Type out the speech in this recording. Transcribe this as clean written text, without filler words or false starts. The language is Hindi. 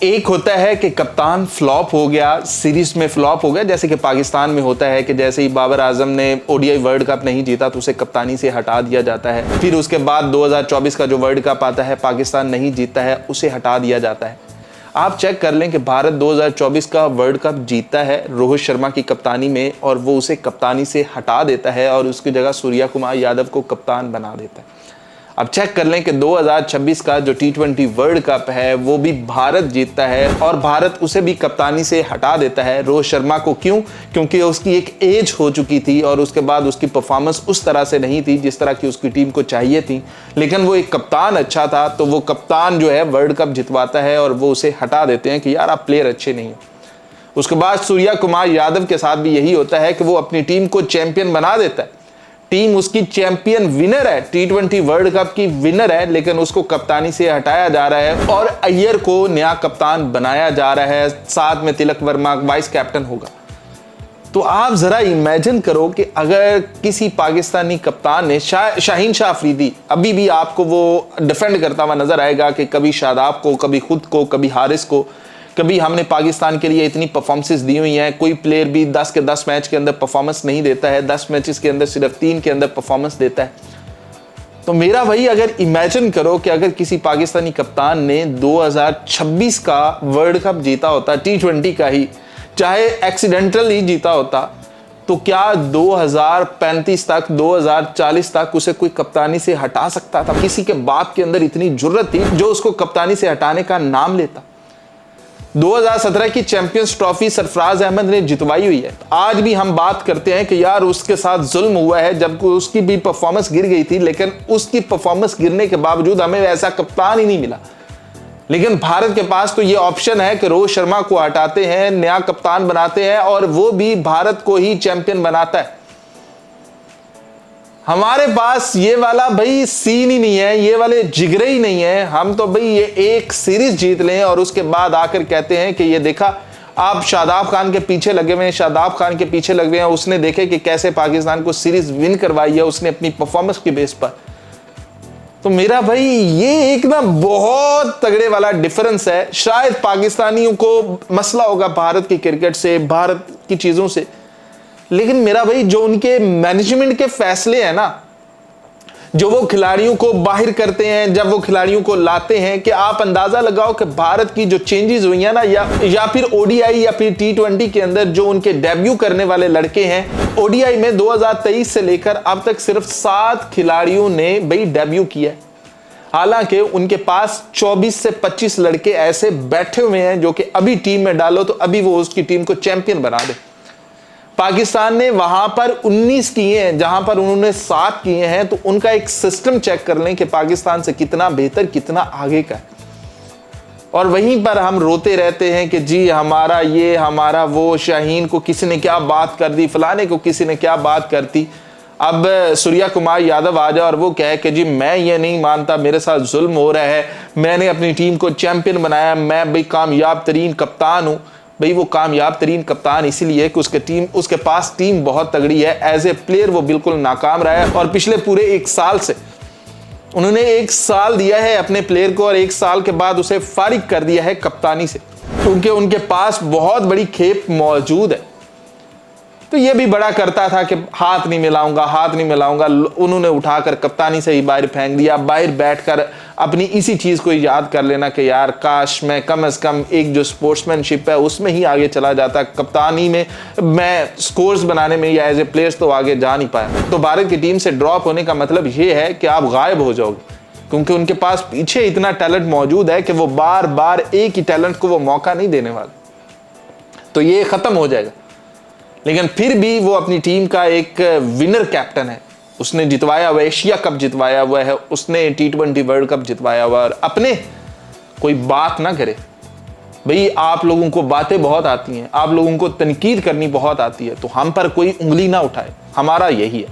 एक होता है कि कप्तान फ्लॉप हो गया, सीरीज में फ्लॉप हो गया, जैसे कि पाकिस्तान में होता है कि जैसे ही बाबर आजम ने ओडीआई वर्ल्ड कप नहीं जीता तो उसे कप्तानी से हटा दिया जाता है। फिर उसके बाद 2024 का जो वर्ल्ड कप आता है, पाकिस्तान नहीं जीतता है, उसे हटा दिया जाता है। आप चेक कर लें कि भारत 2024 का वर्ल्ड कप जीतता है रोहित शर्मा की कप्तानी में, और वो उसे कप्तानी से हटा देता है और उसकी जगह सूर्या कुमार यादव को कप्तान बना देता है। अब चेक कर लें कि 2026 का जो T20 वर्ल्ड कप है वो भी भारत जीतता है और भारत उसे भी कप्तानी से हटा देता है रोहित शर्मा को। क्यों? क्योंकि उसकी एक एज हो चुकी थी और उसके बाद उसकी परफॉर्मेंस उस तरह से नहीं थी जिस तरह की उसकी टीम को चाहिए थी। लेकिन वो एक कप्तान अच्छा था, तो वो कप्तान जो है वर्ल्ड कप जितवाता है और वो उसे हटा देते हैं कि यार आप प्लेयर अच्छे नहीं हो। उसके बाद सूर्या कुमार यादव के साथ भी यही होता है कि वो अपनी टीम को चैंपियन बना देता है। टीम उसकी चैंपियन विनर है, T20 वर्ल्ड कप की विनर है, लेकिन उसको कप्तानी से हटाया जा रहा है और अय्यर को नया कप्तान बनाया जा रहा है। साथ में तिलक वर्मा वाइस कैप्टन होगा। तो आप जरा इमेजिन करो कि अगर किसी पाकिस्तानी कप्तान ने शाहीन शाह अफरीदी, अभी भी आपको वो डिफेंड करता हुआ नजर आएगा कि कभी शादाब को, कभी खुद को, कभी हारिस को, कभी हमने पाकिस्तान के लिए इतनी परफॉर्मेंसेस दी हुई हैं। कोई प्लेयर भी 10 के 10 मैच के अंदर परफॉर्मेंस नहीं देता है, 10 मैचेस के अंदर सिर्फ 3 के अंदर परफॉर्मेंस देता है। तो मेरा भाई अगर इमेजिन करो कि अगर किसी पाकिस्तानी कप्तान ने 2026 का वर्ल्ड कप जीता होता, T20 का ही, चाहे एक्सीडेंटल ही जीता होता, तो क्या 2035 तक, 2040 तक उसे कोई कप्तानी से हटा सकता था? किसी के बाप के अंदर इतनी जुर्रत थी जो उसको कप्तानी से हटाने का नाम लेता। 2017 की चैंपियंस ट्रॉफी सरफराज अहमद ने जितवाई हुई है। आज भी हम बात करते हैं कि यार उसके साथ जुल्म हुआ है, जब उसकी भी परफॉर्मेंस गिर गई थी, लेकिन उसकी परफॉर्मेंस गिरने के बावजूद हमें ऐसा कप्तान ही नहीं मिला। लेकिन भारत के पास तो ये ऑप्शन है कि रोहित शर्मा को हटाते हैं, नया कप्तान बनाते हैं और वो भी भारत को ही चैंपियन बनाता है। हमारे पास ये वाला भाई सीन ही नहीं है, ये वाले जिगरे ही नहीं है। हम तो भाई ये एक सीरीज जीत लें और उसके बाद आकर कहते हैं कि ये देखा, आप शादाब खान के पीछे लगे हुए हैं, शादाब खान के पीछे लगे हुए हैं, उसने देखे कि कैसे पाकिस्तान को सीरीज विन करवाई है उसने अपनी परफॉर्मेंस की बेस पर। तो मेरा भाई ये एक ना बहुत तगड़े वाला डिफरेंस है। शायद पाकिस्तानियों को मसला होगा भारत की क्रिकेट से, भारत की चीजों से, लेकिन मेरा भाई जो उनके मैनेजमेंट के फैसले हैं ना, जो वो खिलाड़ियों को बाहर करते हैं, जब वो खिलाड़ियों को लाते हैं, कि आप अंदाजा लगाओ कि भारत की जो चेंजेस हुई है ना, या फिर ओडीआई या फिर T20 के अंदर जो उनके डेब्यू करने वाले लड़के हैं, ओडीआई में 2023 से लेकर अब तक सिर्फ 7 खिलाड़ियों ने भाई डेब्यू किया है। हालांकि उनके पास 24 से 25 लड़के ऐसे बैठे हुए हैं जो कि अभी टीम में डालो तो अभी वो उसकी टीम को चैंपियन बना दे। पाकिस्तान ने वहां पर 19 किए हैं जहां पर उन्होंने 7 किए हैं। तो उनका एक सिस्टम चेक कर लें कि पाकिस्तान से कितना बेहतर, कितना आगे का है। और वहीं पर हम रोते रहते हैं कि जी हमारा ये, हमारा वो, शाहीन को किसी ने क्या बात कर दी, फलाने को किसी ने क्या बात कर दी। अब सूर्या कुमार यादव आ जाए और वो कहे कि जी मैं ये नहीं मानता, मेरे साथ जुल्म हो रहा है, मैंने अपनी टीम को चैंपियन बनाया, मैं भाई कामयाब तरीन कप्तान हूं। भाई वो कामयाब तरीन कप्तान इसीलिए कि उसके पास टीम बहुत तगड़ी है। एज ए प्लेयर वो बिल्कुल नाकाम रहा है और पिछले पूरे 1 साल से उन्होंने 1 साल दिया है अपने प्लेयर को और 1 साल के बाद उसे फारिग कर दिया है कप्तानी से, क्योंकि उनके पास बहुत बड़ी खेप मौजूद है। तो ये भी बड़ा करता था कि हाथ नहीं मिलाऊंगा, हाथ नहीं मिलाऊंगा, उन्होंने उठाकर कप्तानी से ही बाहर फेंक दिया। बाहर बैठकर अपनी इसी चीज को याद कर लेना कि यार काश मैं कम से कम एक जो स्पोर्ट्समैनशिप है उसमें ही आगे चला जाता, कप्तानी में मैं स्कोर्स बनाने में या एज ए प्लेयर्स तो आगे जा नहीं पाया। तो भारत की टीम से ड्रॉप होने का मतलब ये है कि आप गायब हो जाओगे, क्योंकि उनके पास पीछे इतना टैलेंट मौजूद है कि वो बार बार एक ही टैलेंट को वो मौका नहीं देने वाले। तो ये खत्म हो जाएगा। लेकिन फिर भी वो अपनी टीम का एक विनर कैप्टन है, उसने जितवाया हुआ, एशिया कप जितवाया हुआ है, उसने T20 वर्ल्ड कप जितवाया हुआ है। और अपने कोई बात ना करे भाई, आप लोगों को बातें बहुत आती हैं, आप लोगों को तनकीद करनी बहुत आती है, तो हम पर कोई उंगली ना उठाए, हमारा यही है।